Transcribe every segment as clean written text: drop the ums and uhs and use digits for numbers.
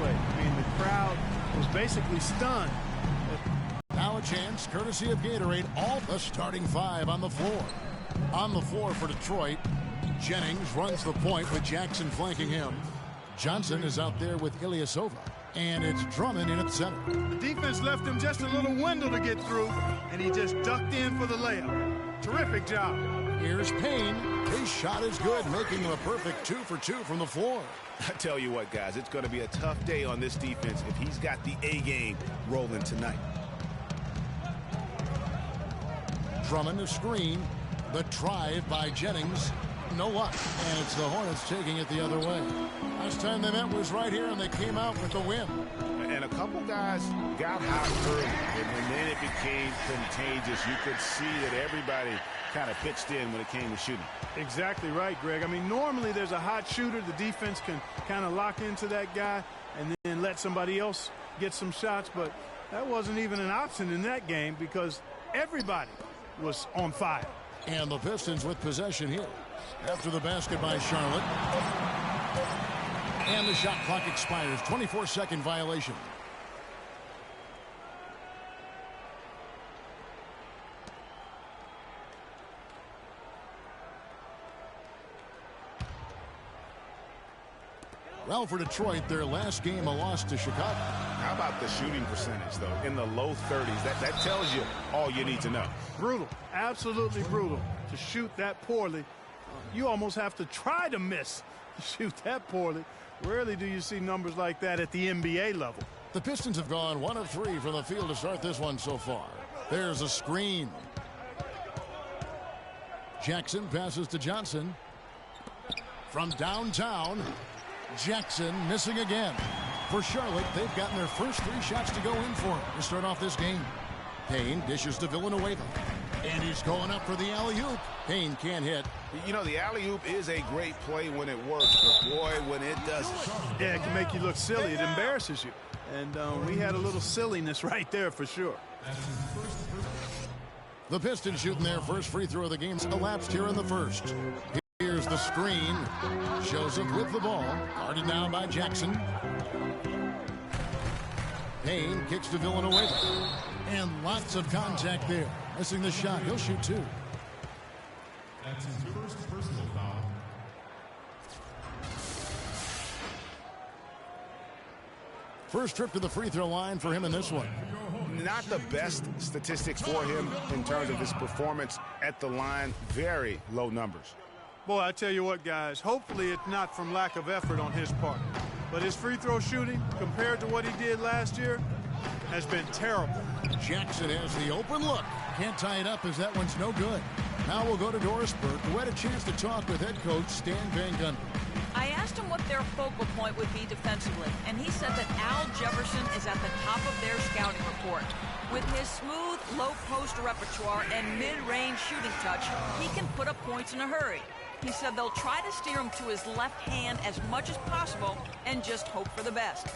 play. I mean, the crowd was basically stunned. Now a chance, courtesy of Gatorade, all the starting five on the floor. On the floor for Detroit, Jennings runs the point with Jackson flanking him. Johnson is out there with Ilyasova. And it's Drummond in at center. The defense left him just a little window to get through, and he just ducked in for the layup. Terrific job. Here's Payne. His shot is good, making him a perfect 2 for 2 from the floor. I tell you what, guys, it's going to be a tough day on this defense if he's got the A game rolling tonight. Drummond a screen. The drive by Jennings. No luck. And it's the Hornets taking it the other way. Last time they met was right here, and they came out with the win. And a couple guys got hot early, and then it became contagious. You could see that everybody kind of pitched in when it came to shooting. Exactly right, Greg. I mean, normally there's a hot shooter. The defense can kind of lock into that guy and then let somebody else get some shots. But that wasn't even an option in that game because everybody was on fire. And the Pistons with possession here. After the basket by Charlotte. And the shot clock expires. 24-second violation. Well, for Detroit, their last game a loss to Chicago. How about the shooting percentage, though? In the low 30s. That tells you all you need to know. Brutal. Absolutely brutal. To shoot that poorly, you almost have to try to miss to shoot that poorly. Rarely do you see numbers like that at the NBA level. The Pistons have gone 1 of 3 from the field to start this one so far. There's a screen. Jackson passes to Johnson. From downtown, Jackson missing again. For Charlotte, they've gotten their first 3 shots to go in for him to start off this game. Payne dishes to Villanueva. And he's going up for the alley-oop. Payne can't hit. You know, the alley-oop is a great play when it works, but boy, when it doesn't. Yeah, it can make you look silly. It embarrasses you. And we had a little silliness right there for sure. The Pistons shooting their first free throw of the game elapsed here in the first. Here's the screen. Joseph with the ball. Guarded now by Jackson. Payne kicks to Villanueva. And lots of contact there. Missing the shot. He'll shoot 2. That's his first personal foul. First trip to the free throw line for him in this one. Not the best statistics for him in terms of his performance at the line. Very low numbers. Boy, I tell you what, guys, hopefully it's not from lack of effort on his part. But his free throw shooting, compared to what he did last year, has been terrible. Jackson has the open look. Can't tie it up as that one's no good. Now we'll go to Doris Burke, who had a chance to talk with head coach Stan Van Gundy. I asked him what their focal point would be defensively, and he said that Al Jefferson is at the top of their scouting report. With his smooth, low-post repertoire and mid-range shooting touch, he can put up points in a hurry. He said they'll try to steer him to his left hand as much as possible and just hope for the best.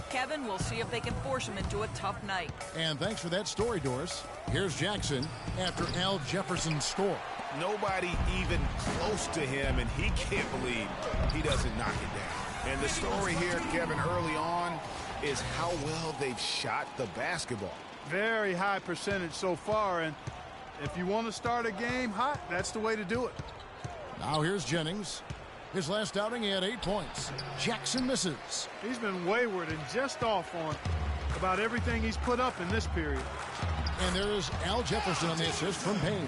Kevin, we'll see if they can force him into a tough night. And thanks for that story, Doris. Here's Jackson after Al Jefferson's score. Nobody even close to him, and he can't believe he doesn't knock it down. And the story here, Kevin, early on is how well they've shot the basketball. Very high percentage so far, and if you want to start a game hot, that's the way to do it. Now here's Jennings. His last outing, he had 8 points. Jackson misses. He's been wayward and just off on about everything he's put up in this period. And there is Al Jefferson on the assist from Payne.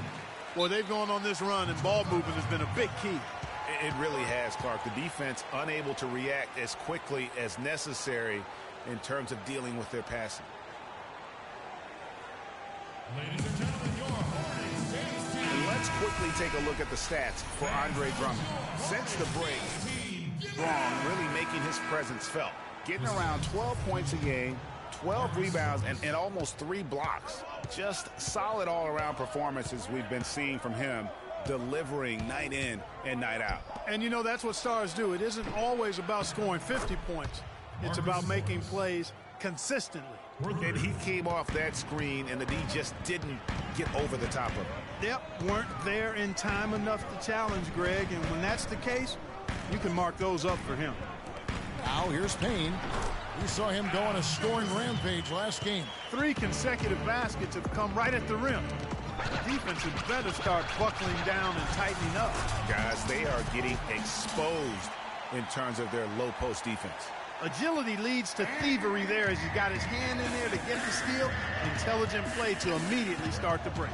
Boy, they've gone on this run, and ball movement has been a big key. It really has, Clark. The defense unable to react as quickly as necessary in terms of dealing with their passing. Ladies and gentlemen, your Hornets James team. And let's quickly take a look at the stats for Andre Drummond. Since the break, strong, really making his presence felt. Getting around 12 points a game, 12 rebounds, and almost 3 blocks. Just solid all-around performances we've been seeing from him, delivering night in and night out. And, you know, that's what stars do. It isn't always about scoring 50 points. It's about making plays consistently. And he came off that screen, and the D just didn't get over the top of it. Yep, weren't there in time enough to challenge Greg, and when that's the case, you can mark those up for him. Now here's Payne. We saw him go on a scoring rampage last game. 3 consecutive baskets have come right at the rim. The defense had better start buckling down and tightening up. Guys, they are getting exposed in terms of their low post defense. Agility leads to thievery there as he got his hand in there to get the steal. Intelligent play to immediately start the break.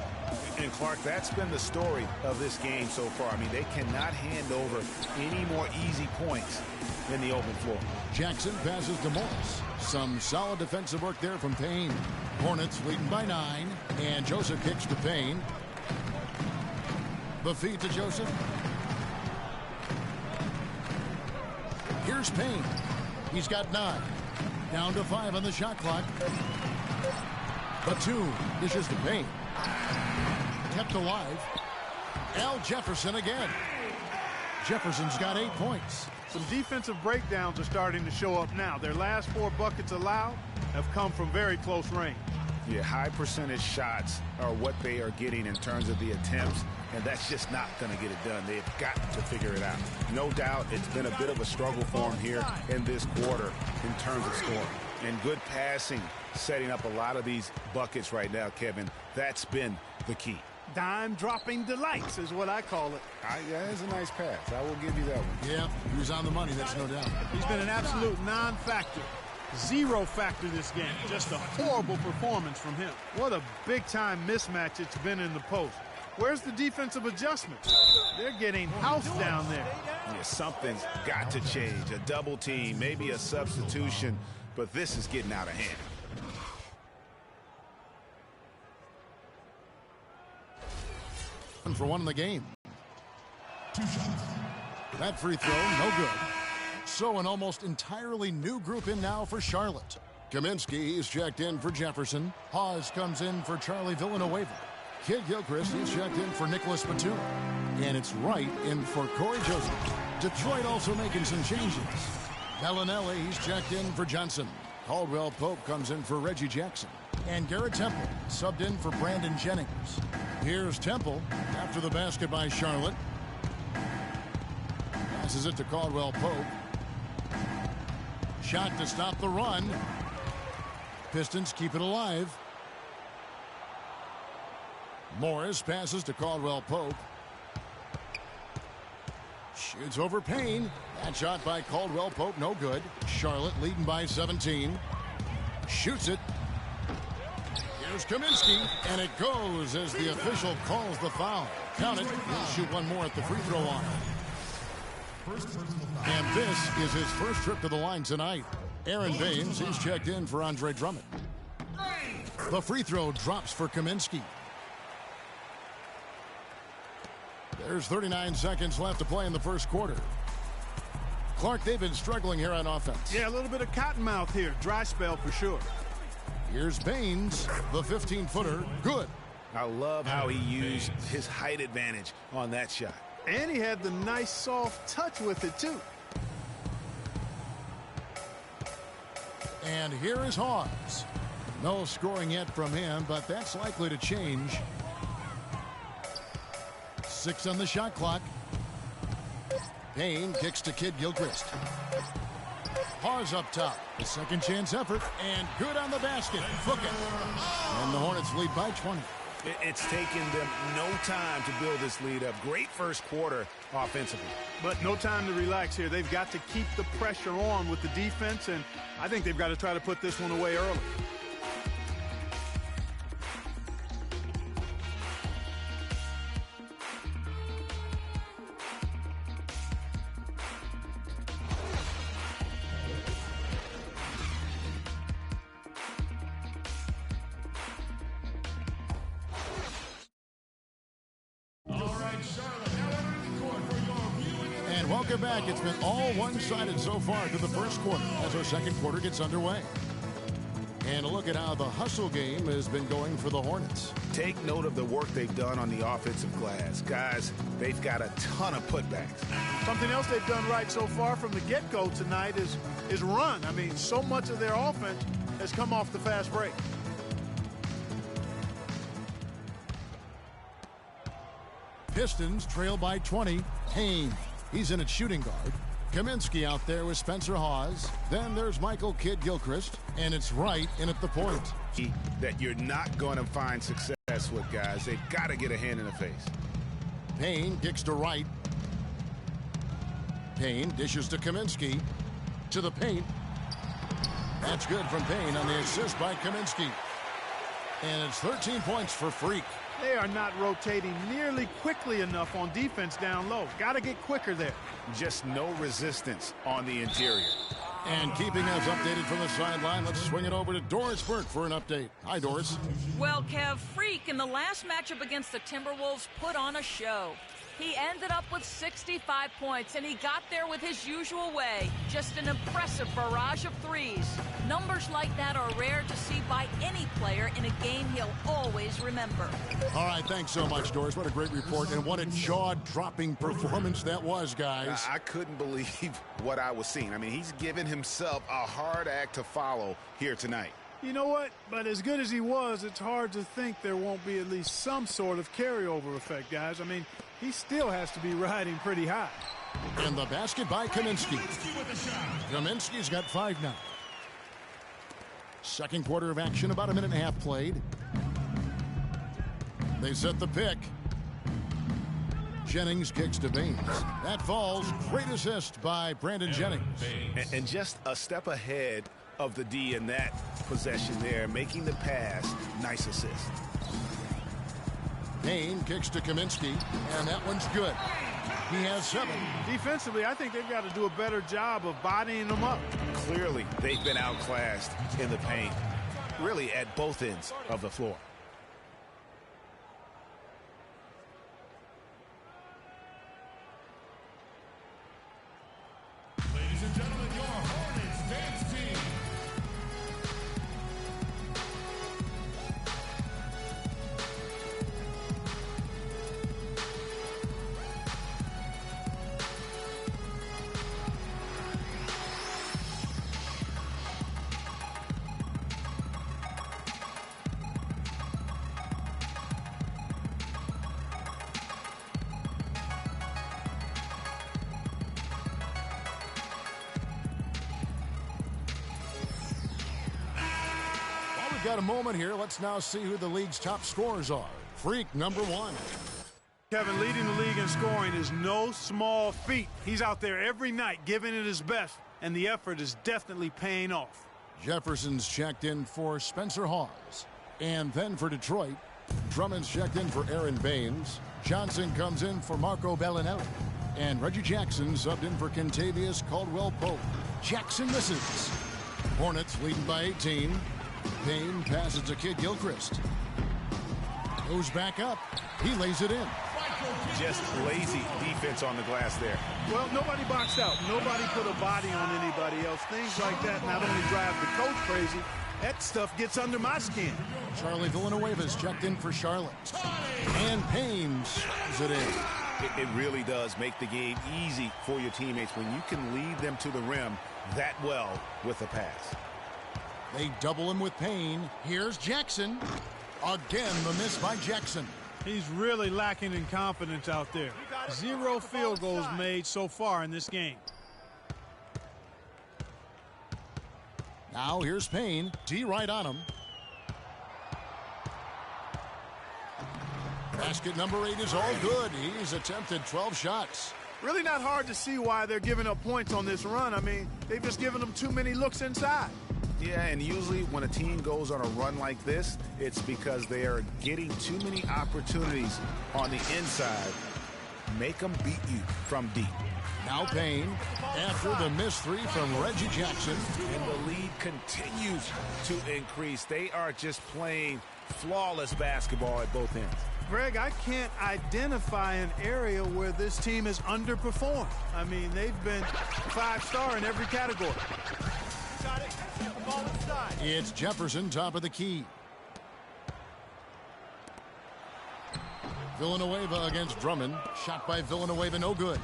And Clark, that's been the story of this game so far. I mean, they cannot hand over any more easy points in the open floor. Jackson passes to Morris. Some solid defensive work there from Payne. Hornets leading by 9. And Joseph kicks to Payne. The feed to Joseph. Here's Payne. He's got 9. Down to 5 on the shot clock. Batum dishes to Payne. Kept alive. Al Jefferson again. Jefferson's got 8 points. Some defensive breakdowns are starting to show up now. Their last 4 buckets allowed have come from very close range. Yeah, high percentage shots are what they are getting in terms of the attempts, and that's just not going to get it done. They've got to figure it out. No doubt it's been a bit of a struggle for them here in this quarter in terms of scoring. And good passing, setting up a lot of these buckets right now, Kevin. That's been the key. Dime-dropping delights is what I call it. Yeah, it's a nice pass. I will give you that one. Yeah, he was on the money, that's no doubt. He's been an absolute non-factor. 0 factor this game. Just a horrible performance from him. What a big-time mismatch it's been in the post. Where's the defensive adjustment? They're getting housed down there. Yeah, something's got to change. A double team, maybe a substitution, but this is getting out of hand. For 1 in the game. That free throw, no good. So an almost entirely new group in now for Charlotte. Kaminsky is checked in for Jefferson. Hawes comes in for Charlie Villanueva. Kid Gilchrist is checked in for Nicholas Batum. And it's Wright in for Corey Joseph. Detroit also making some changes. Bellinelli, he's checked in for Johnson. Caldwell Pope comes in for Reggie Jackson. And Garrett Temple subbed in for Brandon Jennings. Here's Temple after the basket by Charlotte. Passes it to Caldwell Pope. Shot to stop the run. Pistons keep it alive. Morris passes to Caldwell Pope. Shoots over Payne. That shot by Caldwell Pope, no good. Charlotte leading by 17. Shoots it. Here's Kaminsky, and it goes as the official calls the foul. Count it. He'll shoot 1 more at the free throw line. And this is his first trip to the line tonight. Aaron Baines, he's checked in for Andre Drummond. The free throw drops for Kaminsky. There's 39 seconds left to play in the first quarter. Clark, they've been struggling here on offense. Yeah, a little bit of cottonmouth here. Dry spell for sure. Here's Baines, the 15-footer. Good. I love how he used his height advantage on that shot. And he had the nice soft touch with it, too. And here is Hawes. No scoring yet from him, but that's likely to change. 6 on the shot clock. Payne kicks to Kid Gilchrist. Hawes up top. The second chance effort. And good on the basket. Hook it. And the Hornets lead by 20. It's taken them no time to build this lead up. Great first quarter offensively. But no time to relax here. They've got to keep the pressure on with the defense, and I think they've got to try to put this one away early. And welcome back. It's been all one-sided so far through the first quarter as our second quarter gets underway. And a look at how the hustle game has been going for the Hornets. Take note of the work they've done on the offensive glass. Guys, they've got a ton of putbacks. Something else they've done right so far from the get-go tonight is run. I mean, so much of their offense has come off the fast break. Pistons trail by 20. Payne, he's in at shooting guard. Kaminsky out there with Spencer Hawes. Then there's Michael Kidd-Gilchrist, and it's Wright in at the point. That you're not going to find success with, guys. They've got to get a hand in the face. Payne kicks to Wright. Payne dishes to Kaminsky. To the paint. That's good from Payne on the assist by Kaminsky. And it's 13 points for Freak. They are not rotating nearly quickly enough on defense down low. Got to get quicker there. Just no resistance on the interior. And keeping us updated from the sideline, let's swing it over to Doris Burke for an update. Hi, Doris. Well, Kev, Freak in the last matchup against the Timberwolves put on a show. He ended up with 65 points, and he got there with his usual way. Just an impressive barrage of threes. Numbers like that are rare to see by any player in a game he'll always remember. All right, thanks so much, Doris. What a great report, and what a jaw-dropping performance that was, guys. I couldn't believe what I was seeing. I mean, he's given himself a hard act to follow here tonight. You know what? But as good as he was, it's hard to think there won't be at least some sort of carryover effect, guys. I mean, he still has to be riding pretty high. And the basket by Kaminsky. Kaminsky's got 5 now. Second quarter of action, about a minute and a half played. They set the pick. Jennings kicks to Baines. That falls. Great assist by Brandon Jennings. And just a step ahead of the D in that possession there, making the pass. Nice assist. Payne kicks to Kaminsky, and that one's good. He has 7. Defensively, I think they've got to do a better job of bodying them up. Clearly, they've been outclassed in the paint, really at both ends of the floor. Ladies and gentlemen, your Hornets dance team. Got a moment here. Let's now see who the league's top scorers are. Freak, number 1. Kevin, leading the league in scoring is no small feat. He's out there every night giving it his best, and the effort is definitely paying off. Jefferson's checked in for Spencer Hawes. And then for Detroit, Drummond's checked in for Aaron Baines. Johnson comes in for Marco Bellinelli. And Reggie Jackson subbed in for Kentavious Caldwell-Pope. Jackson misses. Hornets leading by 18. Payne passes to Kidd-Gilchrist. Goes back up. He lays it in. Just lazy defense on the glass there. Well, nobody boxed out. Nobody put a body on anybody else. Things like that not only drive the coach crazy, that stuff gets under my skin. Charlie Villanueva's checked in for Charlotte. And Payne slams it in. It really does make the game easy for your teammates when you can lead them to the rim that well with a pass. They double him with Payne. Here's Jackson. Again, the miss by Jackson. He's really lacking in confidence out there. 0 field goals made so far in this game. Now here's Payne. D right on him. Basket number 8 is all good. He's attempted 12 shots. Really not hard to see why they're giving up points on this run. I mean, they've just given them too many looks inside. Yeah, and usually when a team goes on a run like this, it's because they are getting too many opportunities on the inside. Make them beat you from deep. Now Payne, after the missed 3 from Reggie Jackson. And the lead continues to increase. They are just playing flawless basketball at both ends. Greg, I can't identify an area where this team has underperformed. I mean, they've been 5-star in every category. It's Jefferson, top of the key. Villanueva against Drummond. Shot by Villanueva, no good.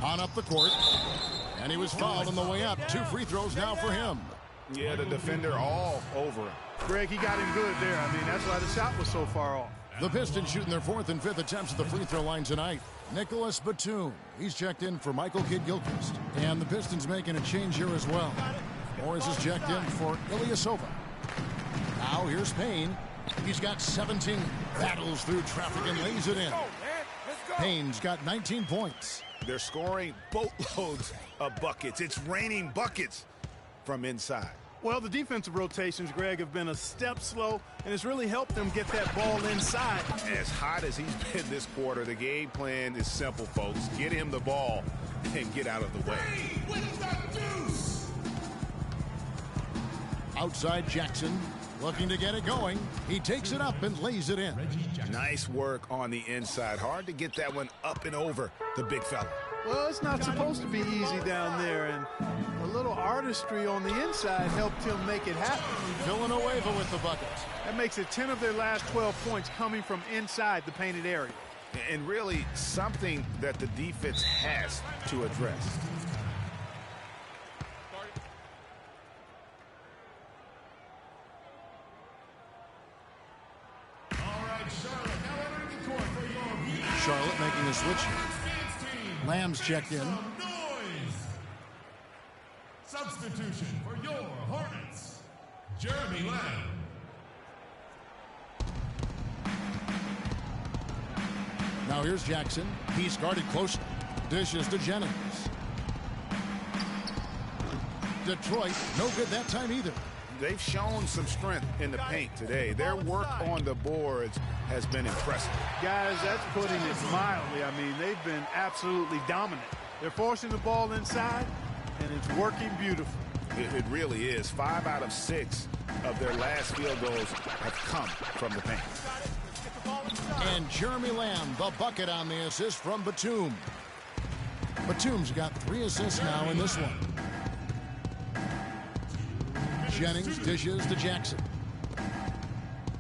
On up the court. And he was fouled on the way up. 2 free throws now for him. Yeah, the defender all over him. Greg, he got him good there. I mean, that's why the shot was so far off. The Pistons shooting their 4th and 5th attempts at the free throw line tonight. Nicholas Batum. He's checked in for Michael Kidd-Gilchrist. And the Pistons making a change here as well. Morris is checked in for Ilyasova. Now here's Payne. He's got 17. Battles through traffic and lays it in. Payne's got 19 points. They're scoring boatloads of buckets. It's raining buckets from inside. Well, the defensive rotations, Greg, have been a step slow, and it's really helped them get that ball inside. As hot as he's been this quarter, the game plan is simple, folks. Get him the ball and get out of the way. Outside Jackson, looking to get it going. He takes it up and lays it in. Nice work on the inside. Hard to get that one up and over the big fella. Well, it's not supposed to be easy down there, and a little artistry on the inside helped him make it happen. Villanueva with the bucket. That makes it 10 of their last 12 points coming from inside the painted area. And really something that the defense has to address. Charlotte making a switch. Lamb's checked in. Substitution for your Hornets, Jeremy Lamb. Now here's Jackson. He's guarded closely. Dishes to Jennings. Detroit, no good that time either. They've shown some strength in the paint today. Their work on the boards has been impressive. Guys, that's putting it mildly. I mean, they've been absolutely dominant. They're forcing the ball inside, and it's working beautifully. It really is. 5 out of 6 of their last field goals have come from the paint. And Jeremy Lamb, the bucket on the assist from Batum. Batum's got 3 assists now in this one. Jennings dishes to Jackson.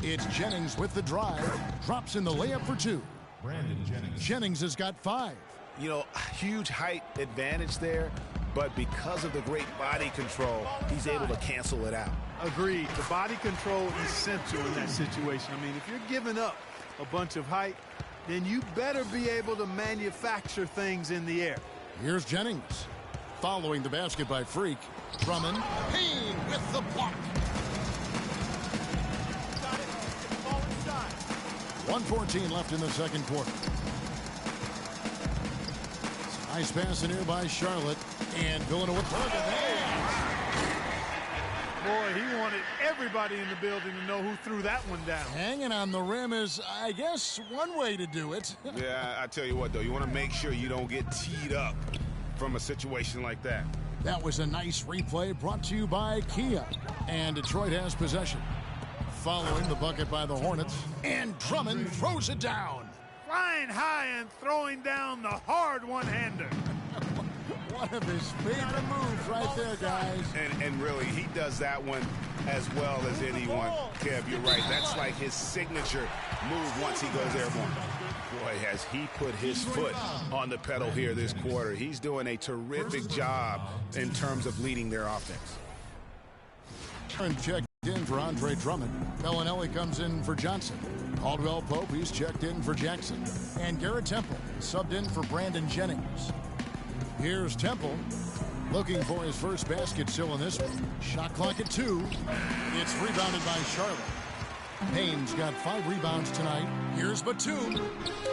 It's Jennings with the drive. Drops in the layup for 2. Brandon Jennings. Jennings has got 5. You know, huge height advantage there, but because of the great body control, he's able to cancel it out. Agreed. The body control is essential in that situation. I mean, if you're giving up a bunch of height, then you better be able to manufacture things in the air. Here's Jennings. Following the basket by Freak. Drummond. Payne with the block. 1:14 left in the second quarter. Nice pass in here by Charlotte. And Villanova. Boy, he wanted everybody in the building to know who threw that one down. Hanging on the rim is, I guess, one way to do it. Yeah, I tell you what, though, you want to make sure you don't get teed up from a situation like that. That was a nice replay brought to you by Kia. And Detroit has possession. Following the bucket by the Hornets. And Drummond throws it down. Flying high and throwing down the hard one-hander. One of his favorite moves right there, guys. And really, he does that one as well as anyone. Kev, you're right. That's like his signature move once he goes airborne. Boy, has he put his foot on the pedal here this quarter. He's doing a terrific job in terms of leading their offense. And checked in for Andre Drummond. Bellinelli comes in for Johnson. Caldwell Pope, he's checked in for Jackson. And Garrett Temple subbed in for Brandon Jennings. Here's Temple looking for his first basket still in this one. Shot clock at 2. It's rebounded by Charlotte. Payne's got 5 rebounds tonight. Here's Batum.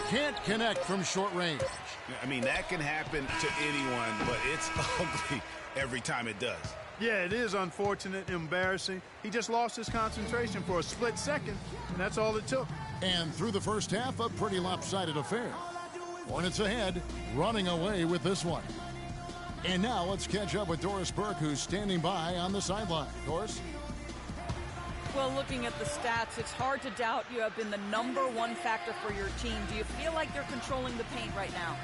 Can't connect from short range. I mean, that can happen to anyone, but it's ugly every time it does. Yeah, it is unfortunate, embarrassing. He just lost his concentration for a split second, and that's all it took. And through the first half, a pretty lopsided affair. Hornets ahead, running away with this one. And now let's catch up with Doris Burke, who's standing by on the sideline. Doris? Well, looking at the stats, it's hard to doubt you have been the #1 factor for your team. Do you feel like they're controlling the paint right now?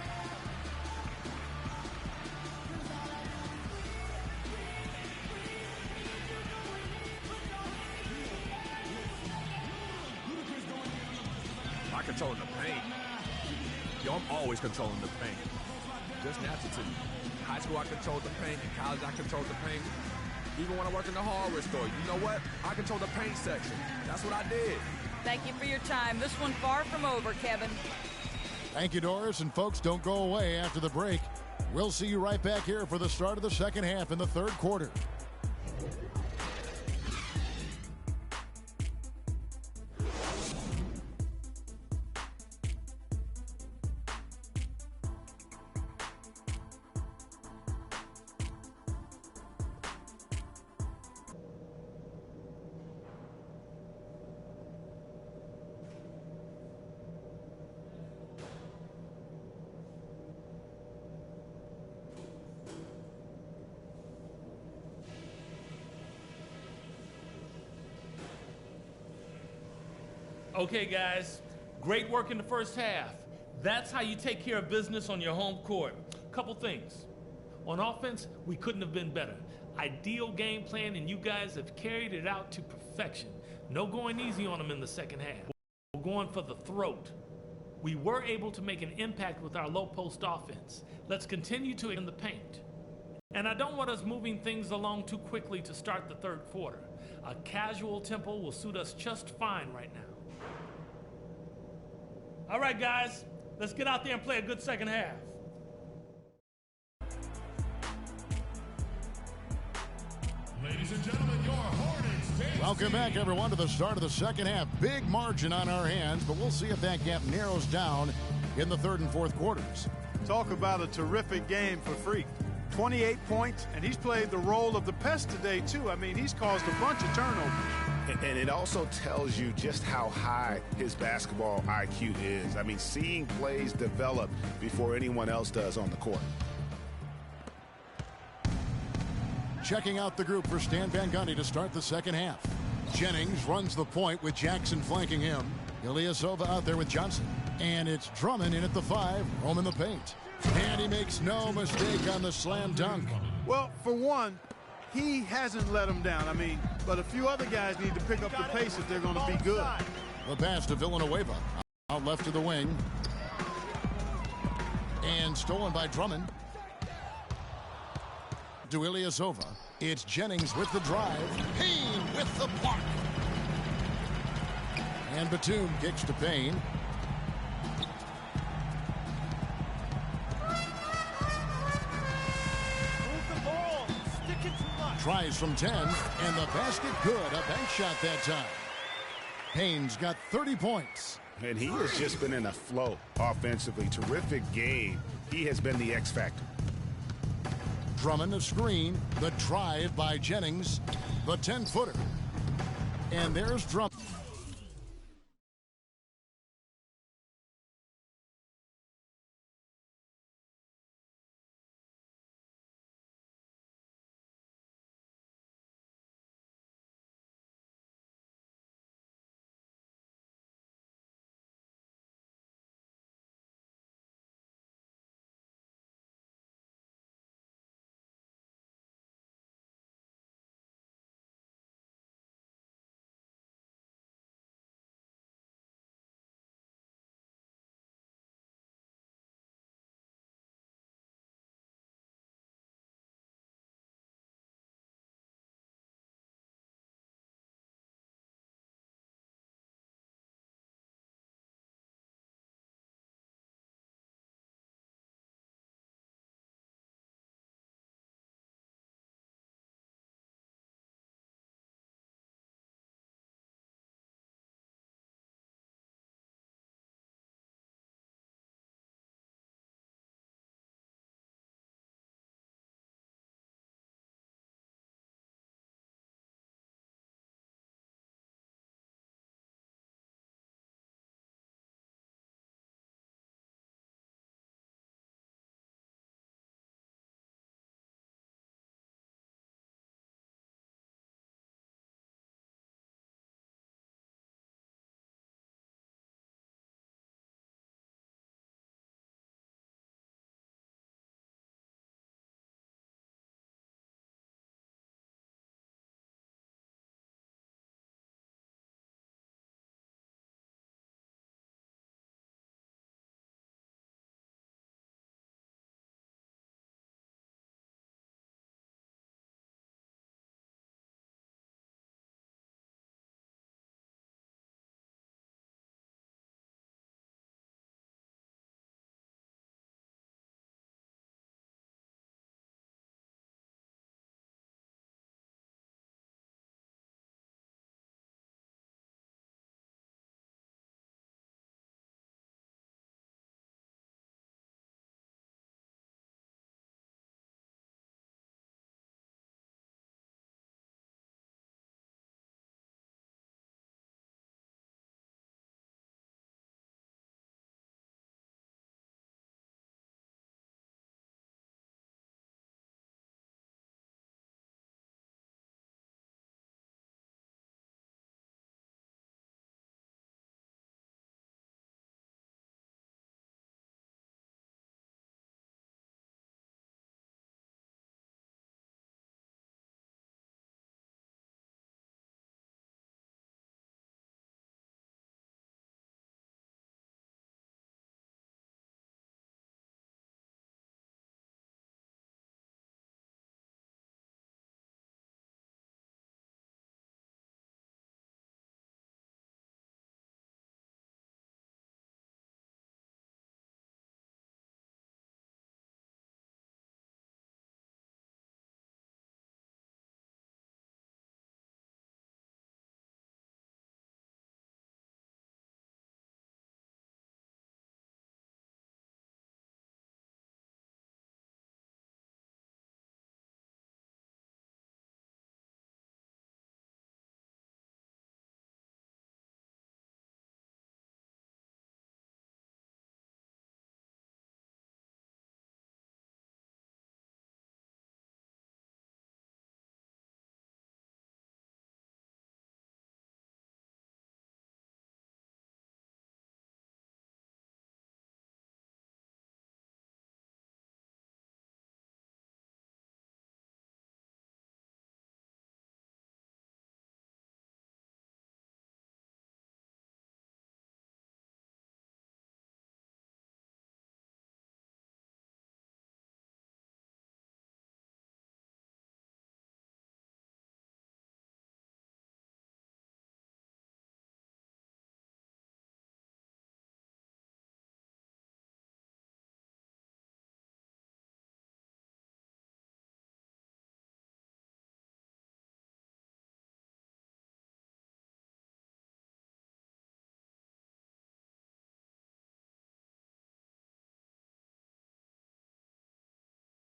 I controlling the paint. Yo, I'm always controlling the paint. Just natural to me. High school, I controlled the paint. In college, I controlled the paint. Even when I worked in the hardware store, you know what? I controlled the paint section. That's what I did. Thank you for your time. This one far from over, Kevin. Thank you, Doris. And folks, don't go away after the break. We'll see you right back here for the start of the second half in the third quarter. Okay, guys, great work in the first half. That's how you take care of business on your home court. Couple things. On offense, we couldn't have been better. Ideal game plan, and you guys have carried it out to perfection. No going easy on them in the second half. We're going for the throat. We were able to make an impact with our low post offense. Let's continue to in the paint. And I don't want us moving things along too quickly to start the third quarter. A casual tempo will suit us just fine right now. All right, guys, let's get out there and play a good second half. Ladies and gentlemen, your Hornets. Welcome back, everyone, to the start of the second half. Big margin on our hands, but we'll see if that gap narrows down in the third and fourth quarters. Talk about a terrific game for Freak. 28 points, and he's played the role of the pest today, too. I mean, he's caused a bunch of turnovers. And it also tells you just how high his basketball IQ is. I mean, seeing plays develop before anyone else does on the court. Checking out the group for Stan Van Gundy to start the second half. Jennings runs the point with Jackson flanking him. Ilyasova out there with Johnson. And it's Drummond in at the 5, home in the paint. And he makes no mistake on the slam dunk. Well, for one, he hasn't let him down. I mean, but a few other guys need to pick up the pace if they're going to be good. The pass to Villanueva. Out left to the wing. And stolen by Drummond. To Ilyasova. It's Jennings with the drive. Payne with the block. And Batum kicks to Payne. Tries from 10, and the basket good. A bank shot that time. Payne's got 30 points. And he has just been in a flow offensively. Terrific game. He has been the X factor. Drummond a screen. The drive by Jennings. The 10-footer. And there's Drummond.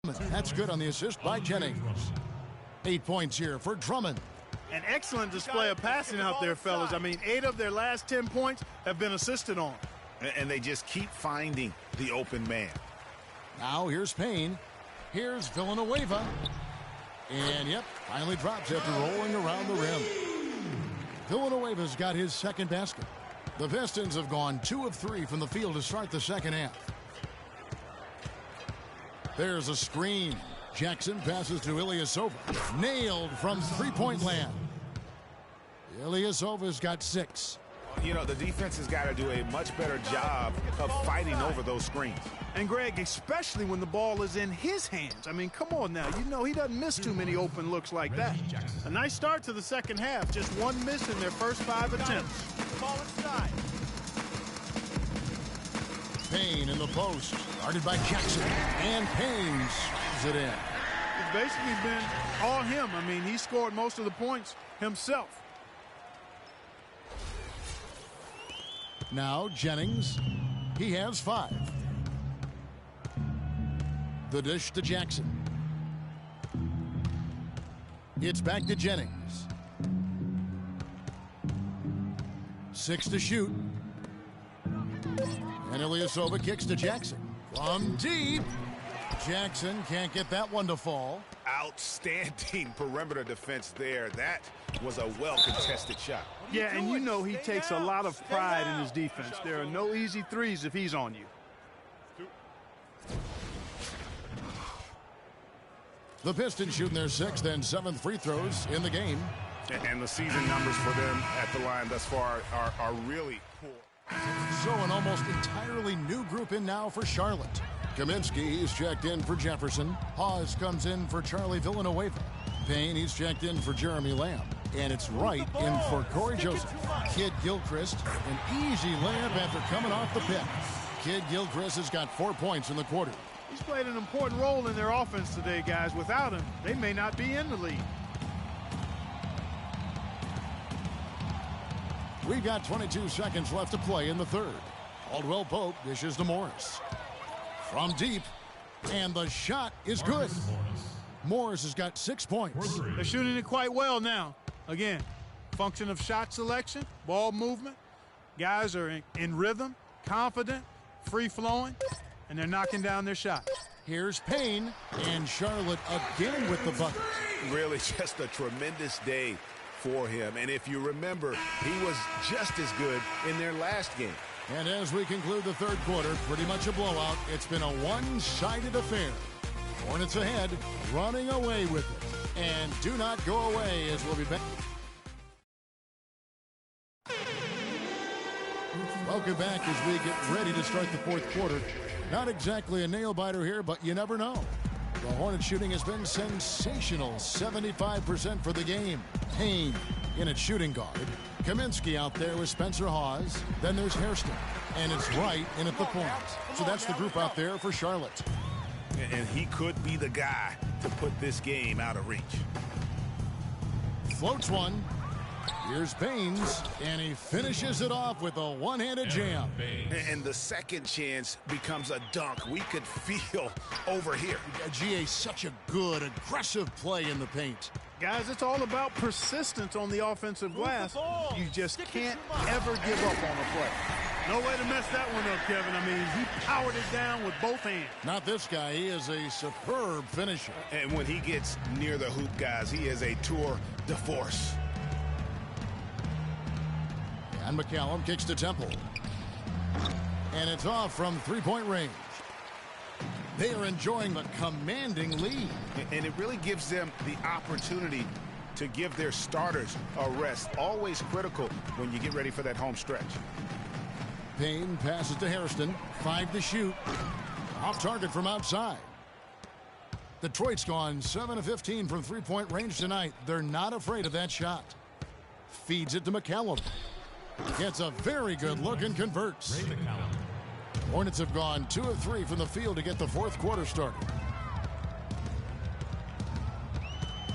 That's good on the assist by Jennings. 8 points here for Drummond. An excellent display of passing out there, fellas. I mean, 8 of their last 10 points have been assisted on. And they just keep finding the open man. Now here's Payne. Here's Villanueva. And, yep, finally drops after rolling around the rim. Villanueva's got his second basket. The Pistons have gone 2 of 3 from the field to start the second half. There's a screen. Jackson passes to Ilyasova. Nailed from three-point land. Ilyasova's got 6. You know, the defense has got to do a much better job of fighting over those screens. And, Greg, especially when the ball is in his hands. I mean, come on now. You know he doesn't miss too many open looks like that. A nice start to the second half. Just 1 miss in their first 5 attempts. Ball inside. Payne in the post. Guarded by Jackson. And Payne slams it in. It's basically been all him. I mean, he scored most of the points himself. Now Jennings. He has 5. The dish to Jackson. It's back to Jennings. 6 to shoot. And Ilyasova kicks to Jackson. From deep. Jackson can't get that one to fall. Outstanding perimeter defense there. That was a well-contested shot. Yeah, and you know he takes a lot of pride in his defense. There are no easy threes if he's on you. The Pistons shooting their 6th and 7th free throws in the game. And the season numbers for them at the line thus far are really poor. So an almost entirely new group in now for Charlotte. Kaminsky, he's checked in for Jefferson. Hawes comes in for Charlie Villanueva. Payne, he's checked in for Jeremy Lamb. And it's Wright in for Corey Joseph. Kid Gilchrist, an easy layup after coming off the pick. Kid Gilchrist has got 4 points in the quarter. He's played an important role in their offense today, guys. Without him, they may not be in the league. We've got 22 seconds left to play in the third. Caldwell Pope dishes to Morris. From deep, and the shot is good. Morris has got 6 points. They're shooting it quite well now. Again, function of shot selection, ball movement. Guys are in rhythm, confident, free-flowing, and they're knocking down their shots. Here's Payne, and Charlotte again with the bucket. Really just a tremendous day for him. And if you remember, he was just as good in their last game. And as we conclude the third quarter, pretty much a blowout. It's been a one-sided affair. Hornets ahead, running away with it. And do not go away as we'll be back. Welcome back as we get ready to start the fourth quarter. Not exactly a nail-biter here, but you never know. The Hornets shooting has been sensational. 75% for the game. Payne in at shooting guard. Kaminsky out there with Spencer Hawes. Then there's Hairston. And it's Wright in at the point. So that's the group out there for Charlotte. And he could be the guy to put this game out of reach. Floats one. Here's Baines, and he finishes it off with a one-handed jam. And the second chance becomes a dunk. We could feel over here. GA, such a good, aggressive play in the paint. Guys, it's all about persistence on the offensive glass. You just can't ever give up on a play. No way to mess that one up, Kevin. I mean, he powered it down with both hands. Not this guy. He is a superb finisher. And when he gets near the hoop, guys, he is a tour de force. And McCallum kicks to Temple. And it's off from three-point range. They are enjoying the commanding lead. And it really gives them the opportunity to give their starters a rest. Always critical when you get ready for that home stretch. Payne passes to Hairston. 5 to shoot. Off target from outside. Detroit's gone 7 of 15 from three-point range tonight. They're not afraid of that shot. Feeds it to McCallum. Gets a very good look and converts. Hornets have gone 2 of 3 from the field to get the fourth quarter started.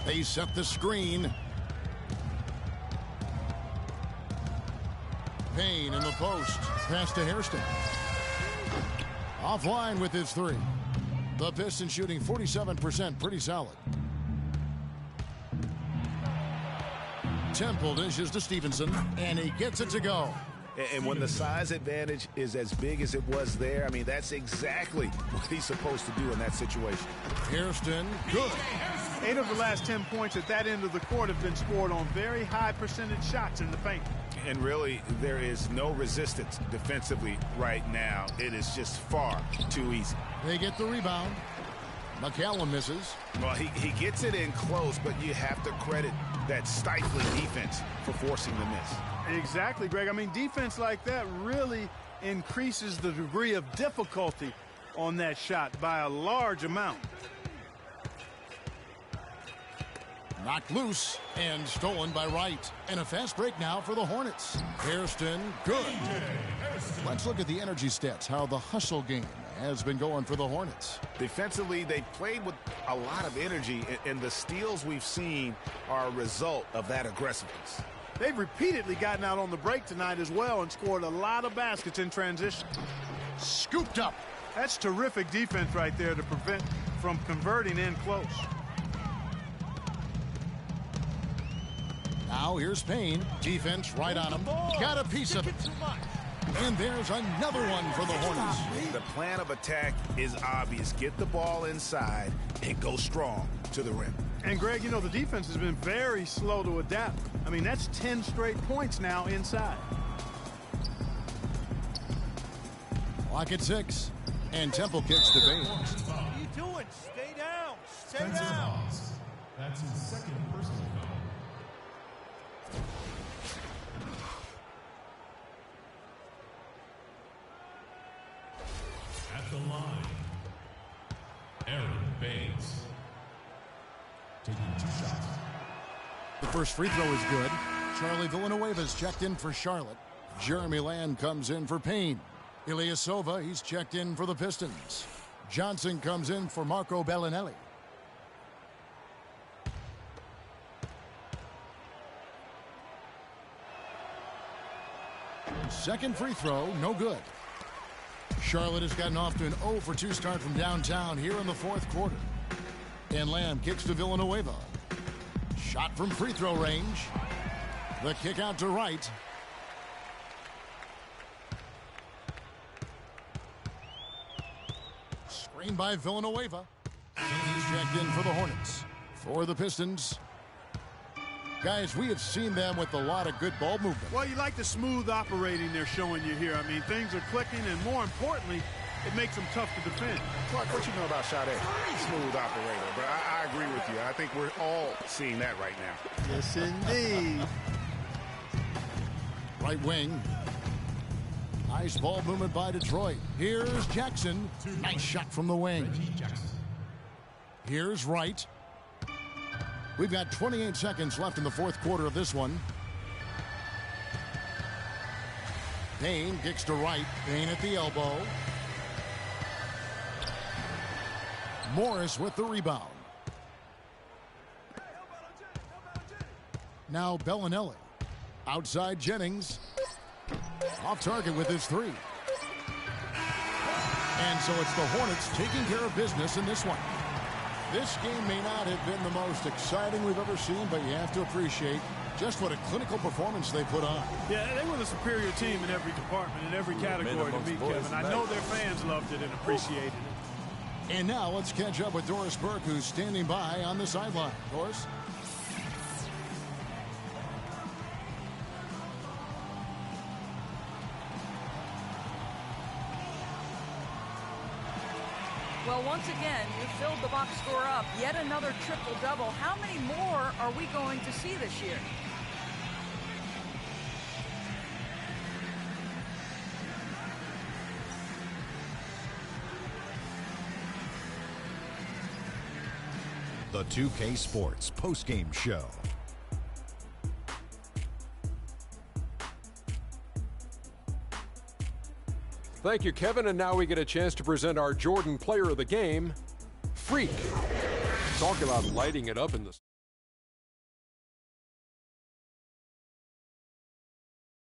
They set the screen. Payne in the post. Pass to Hairston. Offline with his 3. The Pistons shooting 47%, pretty solid. Temple dishes to Stevenson, and he gets it to go. And when the size advantage is as big as it was there, I mean, that's exactly what he's supposed to do in that situation. Hairston, good. 8 of the last 10 points at that end of the court have been scored on very high percentage shots in the paint. And really, there is no resistance defensively right now. It is just far too easy. They get the rebound. McCallum misses. Well, he gets it in close, but you have to credit that stifling defense for forcing the miss. Exactly, Greg. I mean, defense like that really increases the degree of difficulty on that shot by a large amount. Knocked loose and stolen by Wright. And a fast break now for the Hornets. Hairston, good. Let's look at the energy stats, how the hustle game has been going for the Hornets. Defensively, they played with a lot of energy, and the steals we've seen are a result of that aggressiveness. They've repeatedly gotten out on the break tonight as well and scored a lot of baskets in transition. Scooped up. That's terrific defense right there to prevent from converting in close. Now here's Payne. Defense right on him. Got a piece of it. And there's another one for the Hornets. The plan of attack is obvious. Get the ball inside and go strong to the rim. And, Greg, you know, the defense has been very slow to adapt. I mean, that's 10 straight points now inside. Clock at 6. And Temple kicks to Payne. What are you doing? Stay down. Stay Spencer down. Hawes. That's his second personal foul. At the line, Aaron Baines. Taking 2 shots. The first free throw is good. Charlie Villanueva's checked in for Charlotte. Jeremy Lamb comes in for Payne. Ilyasova, he's checked in for the Pistons. Johnson comes in for Marco Bellinelli. Second free throw, no good. Charlotte has gotten off to an 0 for 2 start from downtown here in the fourth quarter. And Lamb kicks to Villanueva. Shot from free throw range. The kick out to Wright. Screen by Villanueva. He's checked in for the Hornets. For the Pistons. Guys, we have seen them with a lot of good ball movement. Well, you like the smooth operating they're showing you here. I mean, things are clicking, and more importantly, it makes them tough to defend. Clark, what you know about Sade? Smooth operator, but I agree with you. I think we're all seeing that right now. Yes, indeed. Right wing. Nice ball movement by Detroit. Here's Jackson. Nice shot from the wing. Here's Wright. We've got 28 seconds left in the fourth quarter of this one. Payne kicks to Wright. Payne at the elbow. Morris with the rebound. Now Bellinelli. Outside Jennings. Off target with his 3. And so it's the Hornets taking care of business in this one. This game may not have been the most exciting we've ever seen, but you have to appreciate just what a clinical performance they put on. Yeah, they were the superior team in every department, in every category to me, Kevin. I know their fans loved it and appreciated it. And now let's catch up with Doris Burke, who's standing by on the sideline. Doris? Well, once again, you filled the box score up. Yet another triple-double. How many more are we going to see this year? The 2K Sports postgame show. Thank you, Kevin. And now we get a chance to present our Jordan Player of the Game, Freak. Talk about lighting it up in the